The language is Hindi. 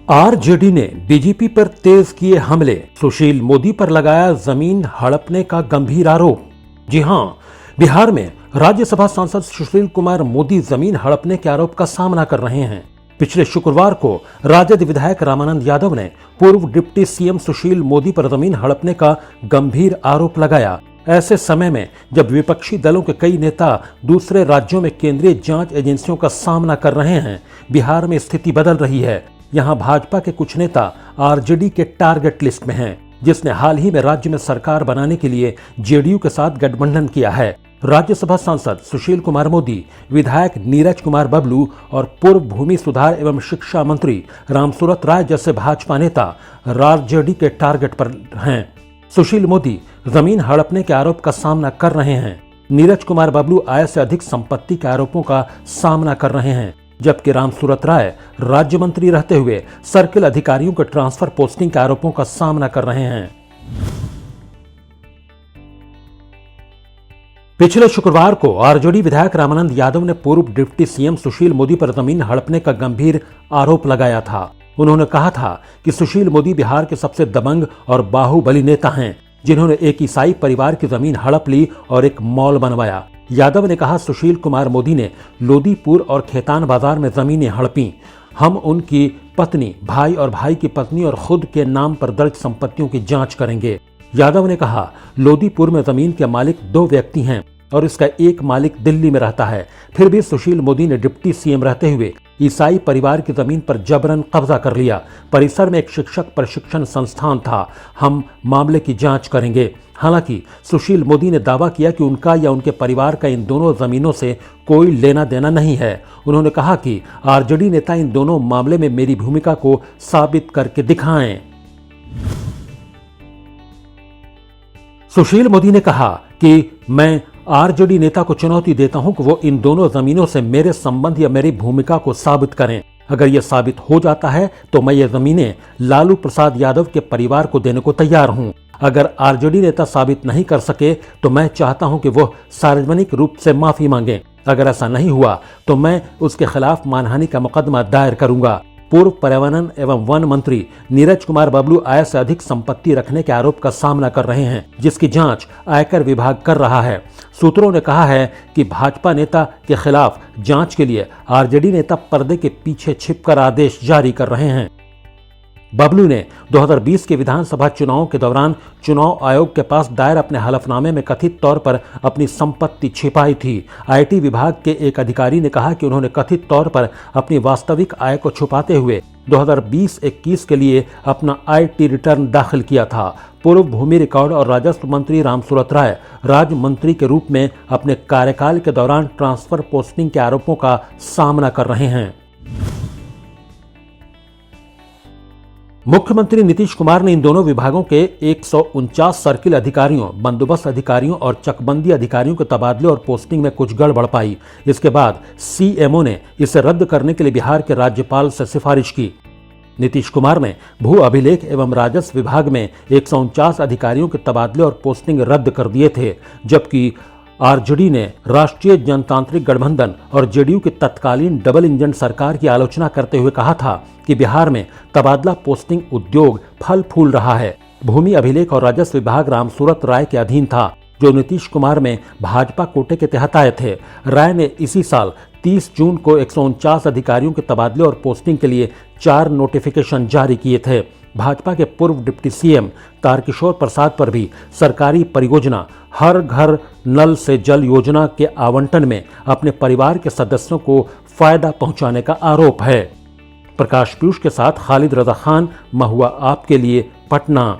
आरजेडी ने बीजेपी पर तेज किए हमले, सुशील मोदी पर लगाया जमीन हड़पने का गंभीर आरोप। जी हां, बिहार में राज्यसभा सांसद सुशील कुमार मोदी जमीन हड़पने के आरोप का सामना कर रहे हैं। पिछले शुक्रवार को राजद विधायक रामानंद यादव ने पूर्व डिप्टी सीएम सुशील मोदी पर जमीन हड़पने का गंभीर आरोप लगाया। ऐसे समय में जब विपक्षी दलों के कई नेता दूसरे राज्यों में केंद्रीय जांच एजेंसियों का सामना कर रहे हैं, बिहार में स्थिति बदल रही है। यहाँ भाजपा के कुछ नेता आरजेडी के टारगेट लिस्ट में हैं, जिसने हाल ही में राज्य में सरकार बनाने के लिए जेडीयू के साथ गठबंधन किया है। राज्यसभा सांसद सुशील कुमार मोदी, विधायक नीरज कुमार बबलू और पूर्व भूमि सुधार एवं शिक्षा मंत्री रामसूरत राय जैसे भाजपा नेता आरजेडी के टारगेट पर हैं। सुशील मोदी जमीन हड़पने के आरोप का सामना कर रहे हैं। नीरज कुमार बबलू आय से अधिक संपत्ति के आरोपों का सामना कर रहे हैं, जबकि रामसूरत राय राज्य मंत्री रहते हुए सर्किल अधिकारियों के ट्रांसफर पोस्टिंग के आरोपों का सामना कर रहे हैं। पिछले शुक्रवार को आरजेडी विधायक रामानंद यादव ने पूर्व डिप्टी सीएम सुशील मोदी पर जमीन हड़पने का गंभीर आरोप लगाया था। उन्होंने कहा था कि सुशील मोदी बिहार के सबसे दबंग और बाहुबली नेता हैं, जिन्होंने एक ईसाई परिवार की जमीन हड़प ली और एक मॉल बनवाया। यादव ने कहा, सुशील कुमार मोदी ने लोदीपुर और खेतान बाजार में जमीनें हड़पी। हम उनकी पत्नी, भाई और भाई की पत्नी और खुद के नाम पर दर्ज संपत्तियों की जांच करेंगे। यादव ने कहा, लोदीपुर में जमीन के मालिक 2 व्यक्ति हैं और इसका एक मालिक दिल्ली में रहता है। फिर भी सुशील मोदी ने डिप्टी सीएम रहते हुए ईसाई परिवार की जमीन पर जबरन कब्जा कर लिया। परिसर में एक शिक्षक प्रशिक्षण संस्थान था। हम मामले की जांच करेंगे। हालांकि सुशील मोदी ने दावा किया कि उनका या उनके परिवार का इन दोनों जमीनों से कोई लेना देना नहीं है। उन्होंने कहा कि आरजेडी नेता इन दोनों मामले में मेरी भूमिका को साबित करके दिखाएं। सुशील मोदी ने कहा कि मैं आरजेडी नेता को चुनौती देता हूं कि वो इन दोनों जमीनों से मेरे संबंध या मेरी भूमिका को साबित करें। अगर यह साबित हो जाता है तो मैं ये जमीनें लालू प्रसाद यादव के परिवार को देने को तैयार हूं। अगर आरजेडी नेता साबित नहीं कर सके तो मैं चाहता हूं कि वो सार्वजनिक रूप से माफी मांगे। अगर ऐसा नहीं हुआ तो मैं उसके खिलाफ मानहानि का मुकदमा दायर करूंगा। पूर्व पर्यावरण एवं वन मंत्री नीरज कुमार बबलू आय से अधिक संपत्ति रखने के आरोप का सामना कर रहे हैं, जिसकी जांच आयकर विभाग कर रहा है। सूत्रों ने कहा है कि भाजपा नेता के खिलाफ जांच के लिए आरजेडी नेता पर्दे के पीछे छिपकर आदेश जारी कर रहे हैं। बबलू ने 2020 के विधानसभा चुनावों के दौरान चुनाव आयोग के पास दायर अपने हलफनामे में कथित तौर पर अपनी संपत्ति छिपाई थी। आईटी विभाग के एक अधिकारी ने कहा कि उन्होंने कथित तौर पर अपनी वास्तविक आय को छुपाते हुए 2020-21 के लिए अपना आईटी रिटर्न दाखिल किया था। पूर्व भूमि रिकॉर्ड और राजस्व मंत्री रामसूरत राय राज्य मंत्री के रूप में अपने कार्यकाल के दौरान ट्रांसफर पोस्टिंग के आरोपों का सामना कर रहे हैं। मुख्यमंत्री नीतीश कुमार ने इन दोनों विभागों के 149 सर्किल अधिकारियों, बंदोबस्त अधिकारियों और चकबंदी अधिकारियों के तबादले और पोस्टिंग में कुछ गड़बड़ पाई। इसके बाद सीएमओ ने इसे रद्द करने के लिए बिहार के राज्यपाल से सिफारिश की। नीतीश कुमार ने भू अभिलेख एवं राजस्व विभाग में 149 अधिकारियों के तबादले और पोस्टिंग रद्द कर दिए थे, जबकि आरजेडी ने राष्ट्रीय जनतांत्रिक गठबंधन और जेडीयू की तत्कालीन डबल इंजन सरकार की आलोचना करते हुए कहा था कि बिहार में तबादला पोस्टिंग उद्योग फल फूल रहा है। भूमि अभिलेख और राजस्व विभाग रामसूरत राय के अधीन था, जो नीतीश कुमार में भाजपा कोटे के तहत आए थे। राय ने इसी साल 30 जून को 149 अधिकारियों के तबादले और पोस्टिंग के लिए 4 नोटिफिकेशन जारी किए थे। भाजपा के पूर्व डिप्टी सीएम तारकिशोर प्रसाद पर भी सरकारी परियोजना हर घर नल से जल योजना के आवंटन में अपने परिवार के सदस्यों को फायदा पहुंचाने का आरोप है। प्रकाश पीयूष के साथ खालिद रजा खान, महुआ आपके लिए, पटना।